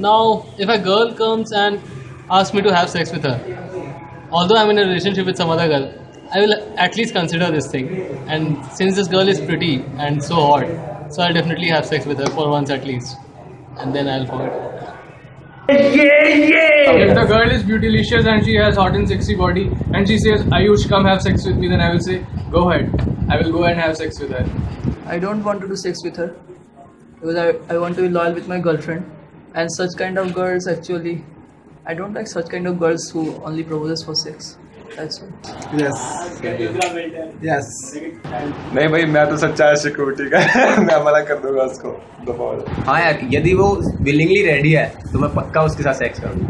Now, if a girl comes and asks me to have sex with her, although I'm in a relationship with some other girl, I will at least consider this thing. And since this girl is pretty and so hot, so I'll definitely have sex with her for once at least, and then I'll forget. If the girl is beautylicious and she has hot and sexy body and she says, Ayush, come have sex with me, then I will say, go ahead. I will go and have sex with her. I don't want to do sex with her because I want to be loyal with my girlfriend. And such kind of girls actually, I don't like such kind of girls who only proposes for sex. That's all. Yes. Yes. नहीं भाई मैं तो सच्चा आशिक हूँ ठीक है मैं मना कर दूंगा उसको हाँ यार यदि वो विलिंगली रेडी है तो मैं पक्का उसके साथ सेक्स करूँगा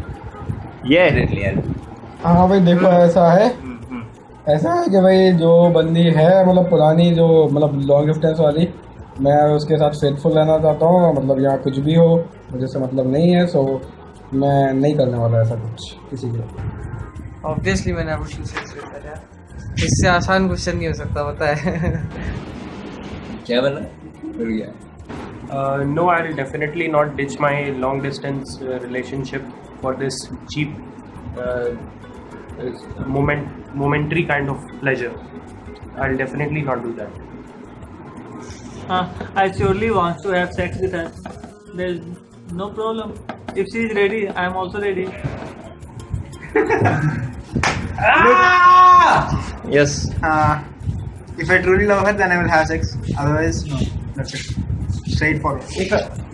ये यार हाँ भाई देखो ऐसा है कि भाई जो बंदी है मतलब पुरानी जो मतलब लॉन्ग डिस्टेंस वाली मैं उसके साथ फेथफुल रहना चाहता हूँ मतलब यहाँ कुछ भी हो मुझे से मतलब नहीं है सो मैं नहीं करने वाला ऐसा कुछ किसी के ऑब्वियसली मैंने आपको सेक्स किया यार इससे आसान क्वेश्चन नहीं हो सकता पता है क्या बोला भूल गया No, I'll definitely not ditch my long distance relationship for this cheap momentary kind of pleasure. I'll definitely not do that. I surely want to have sex with her. There's no problem. If she is ready, I am also ready. Yes. If I truly love her, then I will have sex. Otherwise, no. That's it. Straightforward.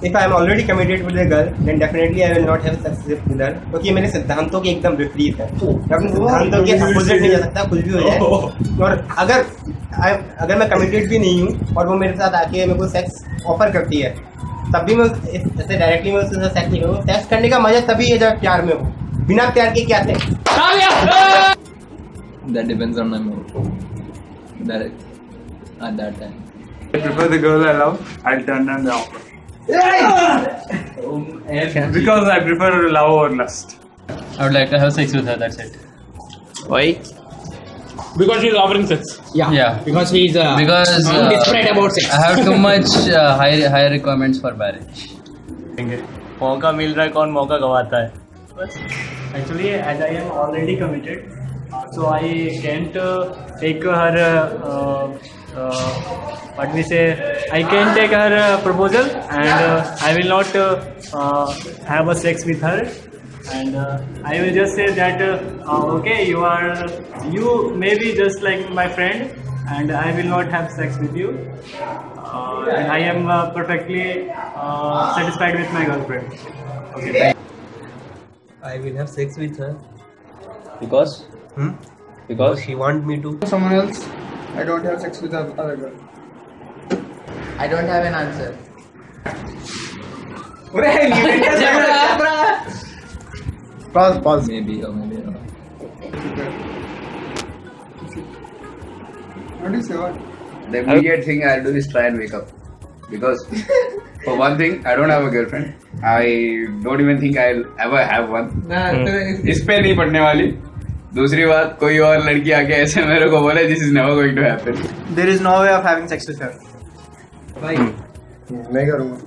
If I am already committed with a girl, then definitely I will not have sex with her. क्योंकि मेरे सिद्धांतों के एकदम विपरीत है। मैं अपने सिद्धांतों के अपोजिट नहीं जा सकता कुछ भी हो जाए। और अगर मैं कमिटेड भी नहीं हूँ और वो मेरे साथ आके मेरे को सेक्स ऑफर करती है, तब भी मैं ऐसे डायरेक्टली मैं उसके साथ सेक्स नहीं करूँगा। सेक्स करने का मजा तभी है जब प्यार में हो। बिना प्यार के क्या sex? That depends on my mood. At that time. I prefer the girl I love. I'll turn down the offer. Because I prefer love over lust. I would like to have sex with her, that's it. Why? Because she's offering sex. Yeah. Because he's desperate about sex. I have too much high requirements for marriage. मौका मिल रहा है कौन मौका गवाता है Actually, as I am already committed, so I can't take her. What we say? I can take her proposal, and I will not have a sex with her. And I will just say that okay, you may be just like my friend, and I will not have sex with you. And I am perfectly satisfied with my girlfriend. Okay. I will have sex with her. Because? Because she wants me to. Someone else. I don't have sex with other girl. I don't have an answer. Pause. Maybe or maybe not. What do you say? What? The immediate thing I'll do is try and wake up. Because for one thing, I don't have a girlfriend. I don't even think I'll ever have one. इस पे नहीं पड़ने वाली. दूसरी बात कोई और लड़की आके ऐसे मेरे को बोले this is never going to happen. There is no way of having sex with her. Why? नहीं करूँगा.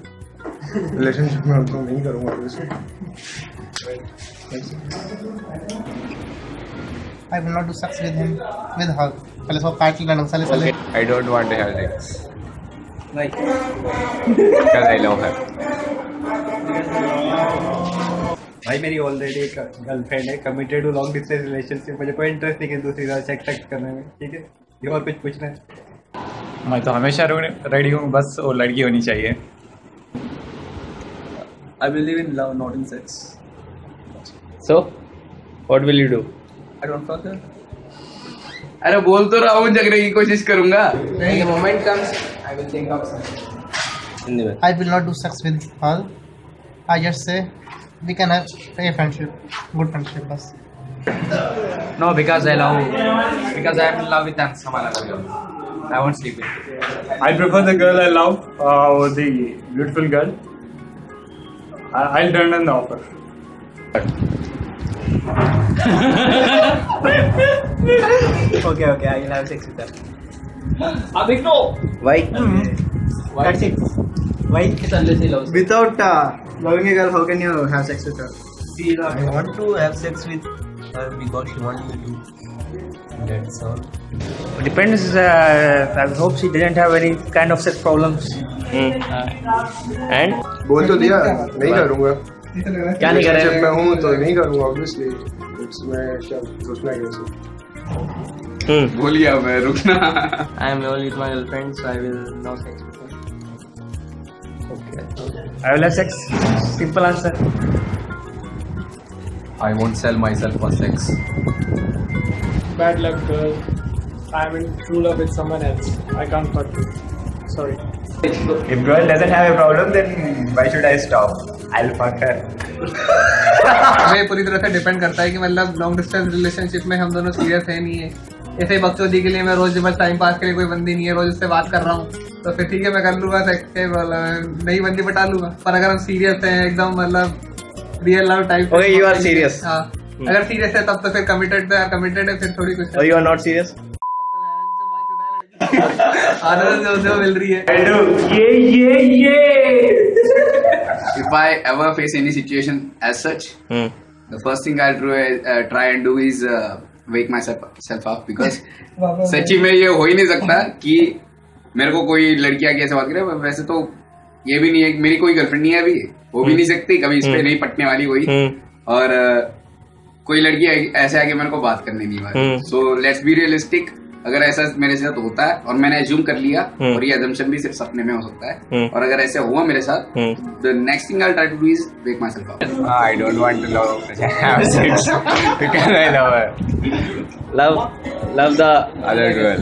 Relationship में तो नहीं करूँगा वैसे. I will not do sex with him. With her. पहले सब काट लेना साले. I don't want to have sex. Why? Because I love her. भाई मेरी ऑलरेडी एक गर्लफ्रेंड है committed to long distance relationship मुझे कोई इंटरेस्ट नहीं है दूसरी तरह सेक्स करने में ठीक है ये और कुछ पूछना है मैं तो हमेशा रेडी हूँ बस वो लड़की होनी चाहिए. I believe in love, not in sex. So, what will you do? I don't fuck her. अरे बोल तो रहा हूँ जगने की कोशिश करूँगा. When the moment comes, I will think of something. I will not do sex with her. I just say we can have a friendship, good friendship, bas. No, because I am in love with someone other girl. I won't sleep with her. I prefer the girl I love over the beautiful girl. I'll turn down the offer. Okay, I will have sex with her. Abhik no. Why? That's it. Why? It's unless he loves her. Without Loving a girl, how can you have sex with her? I want to have sex with her because she wants me to. That's all. Depends. I hope she doesn't have any kind of sex problems. And बोल तो दिया नहीं करूँगा। क्या नहीं करेगा? मैं हूँ तो नहीं करूँगा obviously. इसमें क्या सोचना है कैसे? बोलिए मैं रुकना। I am only with my girlfriend, so I will no sex with her. Okay. I will have sex. Simple answer. I won't sell myself for sex. Bad luck, girl. I'm in true love with someone else. I can't fuck you. Sorry. If girl doesn't have a problem, then why should I stop? I'll fuck her. हमें पूरी तरह से depend करता है कि मतलब long distance relationship में हम दोनों सीरियस है नहीं है। ऐसे ही बकचोदी के लिए मैं रोज बस टाइम पास के लिए कोई बंदी नहीं है, रोज उससे बात कर रहा हूँ तो फिर ठीक है मैं कर लूंगा सेक्स, नई बंदी पटा लूंगा। पर अगर हम सीरियस हैं एकदम मतलब real love type. Okay, you are serious. हाँ, अगर सीरियस है तब तो फिर कमिटेड है फिर थोड़ी कुछ। Oh, you are not serious? आदत जो मिल रही है। I do. ये If I ever face any situation as such, the first thing I'll try and do is wake myself up because सच्ची में ये हो ही नहीं सकता कि मेरे को कोई लड़की आके ऐसे बात करे। वैसे तो ये भी नहीं है, मेरी कोई गर्लफ्रेंड नहीं है अभी, हो भी नहीं सकती, कभी इस पे नहीं पटने वाली कोई, और कोई लड़की ऐसे आके मेरे को बात करने नहीं वाली। So let's be realistic. अगर ऐसा मेरे साथ होता है और मैंने एज्यूम कर लिया, और ये अजम्पशन भी सिर्फ सपने में हो सकता है, और अगर ऐसे हुआ मेरे साथ, the next thing I try to do is wake myself up. I don't want to have sex because I love her. Love the other girl.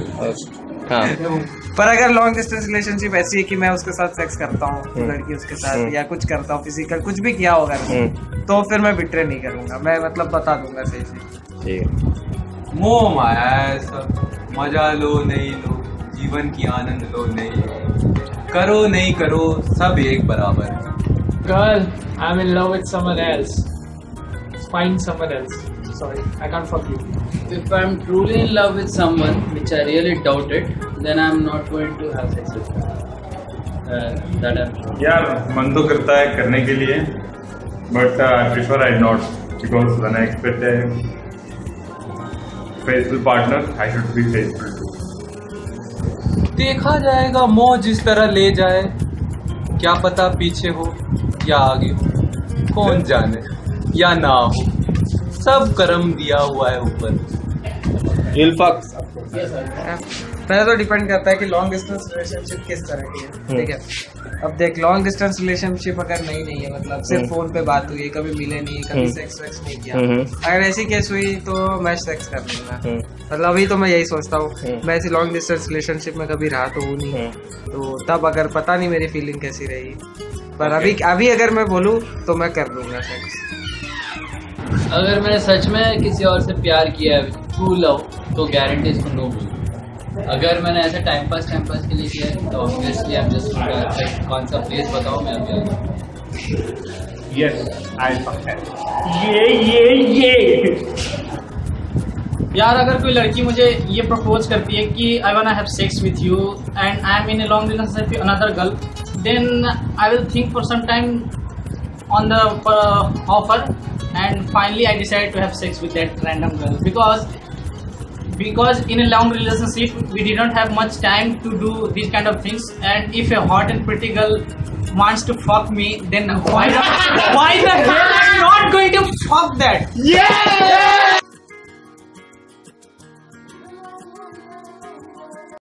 हाँ. पर अगर लॉन्ग डिस्टेंस रिलेशनशिप ऐसी है कि मैं उसके साथ सेक्स करता हूँ, लड़की उसके साथ या कुछ करता हूँ फिजिकल कुछ भी किया होगा, तो फिर मैं बिट्रे नहीं करूंगा, मैं मतलब बता दूंगा सही से। मोह माया ऐसा, मजा लो नहीं लो, जीवन की आनंद लो नहीं लो, करो नहीं करो सब एक बराबर। Girl, I'm in love with someone else. Find someone else. Sorry, I can't fuck you. If I'm truly in love with someone, which I really doubt it, then I'm not going to have sex with her. That I'm sure. यार मन तो करता है करने के लिए, but I prefer I not, because when I expect a faithful partner, I should be faithful too. देखा जाएगा मोह जिस तरह ले जाए, क्या पता पीछे हो या आगे हो, कौन जाने या ना हो, सब कर्म दिया हुआ है ऊपर। पहले तो डिपेंड करता है कि लॉन्ग डिस्टेंस रिलेशनशिप किस तरह की है, ठीक है। अब देख लॉन्ग डिस्टेंस रिलेशनशिप अगर नई है, मतलब सिर्फ फोन पे बात हुई है, कभी मिले नहीं, कभी सेक्स वेक्स नहीं किया, अगर ऐसी केस हुई तो मैं सेक्स कर लूंगा। मतलब अभी तो मैं यही सोचता हूँ, मैं ऐसी लॉन्ग डिस्टेंस रिलेशनशिप में कभी रहा तो हूँ नहीं, तो तब अगर पता नहीं मेरी फीलिंग कैसी रहेगी, पर अभी अगर मैं बोलूँ तो मैं कर लूंगा सेक्स। अगर मैंने सच में किसी और से प्यार किया है ट्रू लव, तो गारंटी इसको नो बोलूँ। अगर मैंने ऐसे टाइम पास के लिए किया है तो ऑब्वियसली आई एम जस्ट कौन सा प्लेस बताओ मैं अभी ये यार अगर कोई लड़की मुझे ये प्रपोज करती है कि I want have sex with you and I am in a long relationship with another girl, then I will think for some time on the offer and finally I decided to have sex with that random girl because in a long relationship we did not have much time to do these kind of things, and if a hot and pretty girl wants to fuck me, then why the hell am I not going to fuck that? Yeah!